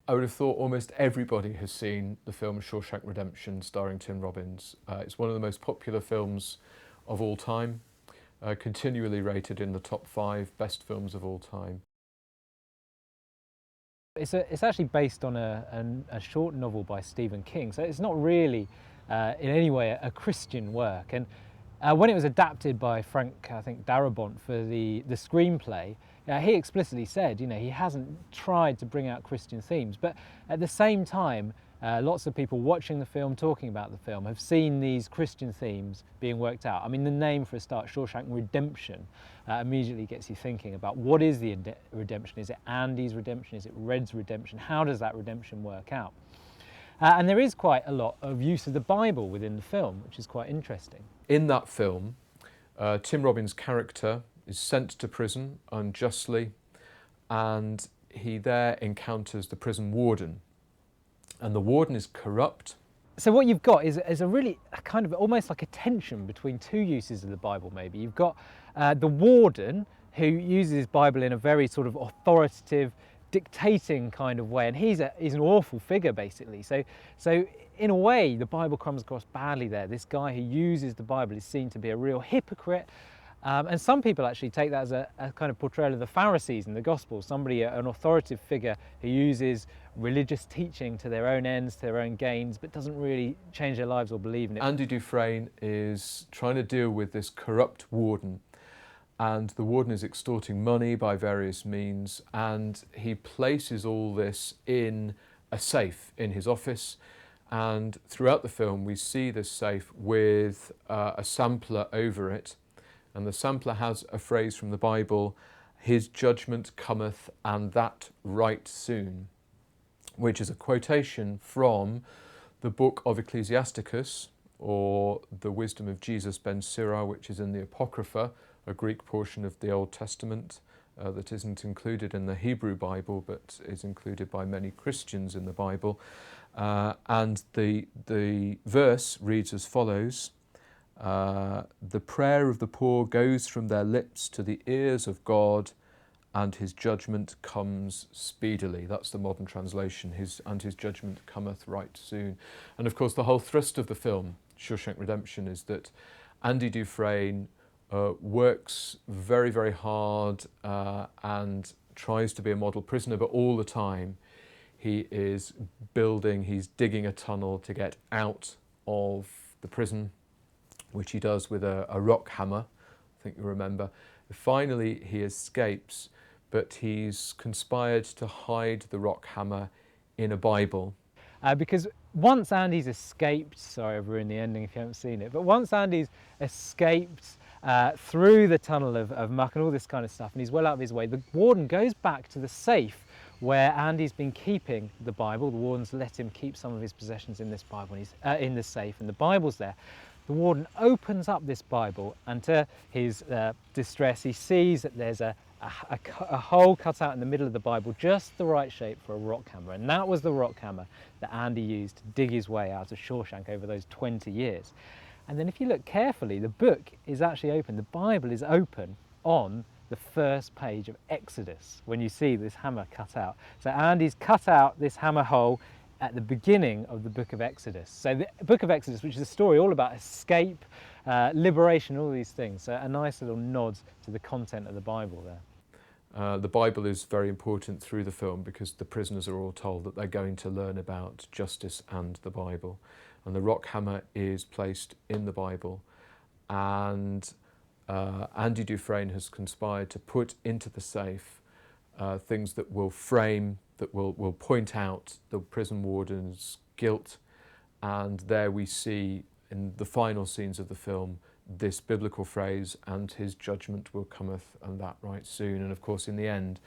I would have thought almost everybody has seen the film Shawshank Redemption starring Tim Robbins. It's one of the most popular films of all time, continually rated in the top 5 best films of all time. It's actually based on a short novel by Stephen King, so it's not really in any way a Christian work. And when it was adapted by Frank, I think, Darabont for the screenplay, he explicitly said, he hasn't tried to bring out Christian themes, but at the same time, lots of people watching the film, talking about the film, have seen these Christian themes being worked out. I mean, the name for a start, Shawshank Redemption, immediately gets you thinking about what is the redemption? Is it Andy's redemption? Is it Red's redemption? How does that redemption work out? And there is quite a lot of use of the Bible within the film, which is quite interesting. In that film, Tim Robbins' character is sent to prison unjustly, and he there encounters the prison warden. And the warden is corrupt. So what you've got is a really kind of almost like a tension between two uses of the Bible, maybe. You've got the warden, who uses his Bible in a very sort of authoritative, dictating kind of way, and he's an awful figure, basically. So in a way, the Bible comes across badly there. This guy who uses the Bible is seen to be a real hypocrite. And some people actually take that as a kind of portrayal of the Pharisees in the Gospel, somebody, an authoritative figure who uses religious teaching to their own ends, to their own gains, but doesn't really change their lives or believe in it. Andy Dufresne is trying to deal with this corrupt warden, and the warden is extorting money by various means, and he places all this in a safe in his office. And throughout the film, we see this safe with a sampler over it. And the sampler has a phrase from the Bible, "His judgment cometh, and that right soon," which is a quotation from the book of Ecclesiasticus, or the Wisdom of Jesus ben Sirach, which is in the Apocrypha, a Greek portion of the Old Testament that isn't included in the Hebrew Bible, but is included by many Christians in the Bible. And the verse reads as follows: "The prayer of the poor goes from their lips to the ears of God, and his judgment comes speedily." That's the modern translation, his judgment cometh right soon. And of course, the whole thrust of the film, Shawshank Redemption, is that Andy Dufresne works very, very hard and tries to be a model prisoner, but all the time he is he's digging a tunnel to get out of the prison, which he does with a rock hammer, I think you remember. Finally, he escapes, but he's conspired to hide the rock hammer in a Bible. Because once Andy's escaped, sorry I've ruined the ending if you haven't seen it, but once Andy's escaped through the tunnel of muck and all this kind of stuff, and he's well out of his way, the warden goes back to the safe where Andy's been keeping the Bible. The warden's let him keep some of his possessions in this Bible, and he's in the safe, and the Bible's there. The warden opens up this Bible, and to his distress, he sees that there's a hole cut out in the middle of the Bible, just the right shape for a rock hammer. And that was the rock hammer that Andy used to dig his way out of Shawshank over those 20 years. And then if you look carefully, the book is actually open. The Bible is open on the first page of Exodus when you see this hammer cut out. So Andy's cut out this hammer hole at the beginning of the book of Exodus. So the book of Exodus, which is a story all about escape, liberation, all these things. So a nice little nod to the content of the Bible there. The Bible is very important through the film because the prisoners are all told that they're going to learn about justice and the Bible. And the rock hammer is placed in the Bible. And Andy Dufresne has conspired to put into the safe things that will will point out the prison warden's guilt. And there we see in the final scenes of the film this biblical phrase, "and his judgment will cometh, and that right soon." And of course, in the end,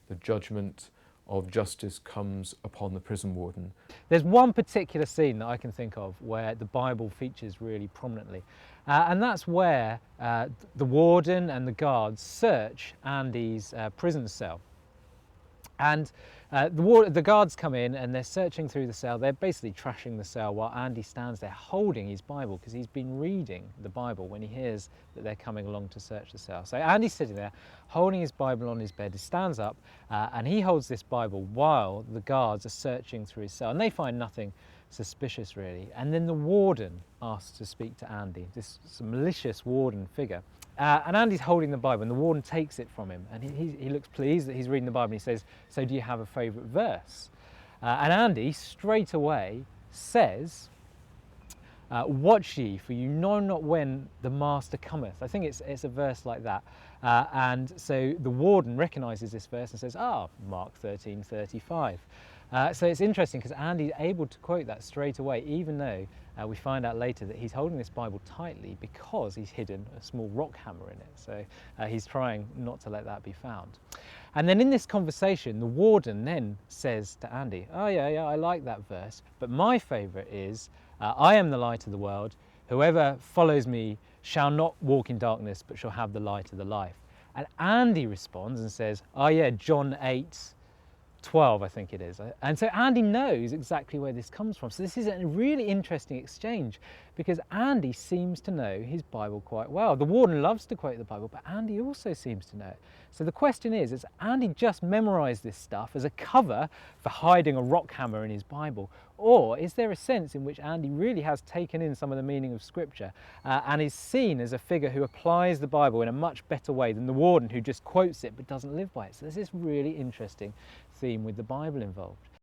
the judgment of justice comes upon the prison warden. There's one particular scene that I can think of where the Bible features really prominently, and that's where the warden and the guards search Andy's prison cell. And The guards come in and they're searching through the cell. They're basically trashing the cell while Andy stands there holding his Bible, because he's been reading the Bible when he hears that they're coming along to search the cell. So Andy's sitting there holding his Bible on his bed. He stands up and he holds this Bible while the guards are searching through his cell, and they find nothing suspicious really. And then the warden asks to speak to Andy, this malicious warden figure. And Andy's holding the Bible and the warden takes it from him, and he looks pleased that he's reading the Bible, and he says, "So do you have a favourite verse?" And Andy straight away says, "Watch ye, for you know not when the master cometh." I think it's a verse like that. And so the warden recognises this verse and says, Mark 13:35. So it's interesting because Andy's able to quote that straight away, even though we find out later that he's holding this Bible tightly because he's hidden a small rock hammer in it. So he's trying not to let that be found. And then in this conversation, the warden then says to Andy, "Oh yeah, I like that verse, but my favourite is, I am the light of the world. Whoever follows me shall not walk in darkness, but shall have the light of the life." And Andy responds and says, "Oh yeah, John 8:12, I think it is." And so Andy knows exactly where this comes from. So this is a really interesting exchange, because Andy seems to know his Bible quite well. The warden loves to quote the Bible, but Andy also seems to know it. So the question is Andy just memorised this stuff as a cover for hiding a rock hammer in his Bible? Or is there a sense in which Andy really has taken in some of the meaning of Scripture and is seen as a figure who applies the Bible in a much better way than the warden who just quotes it but doesn't live by it? So there's this really interesting theme with the Bible involved.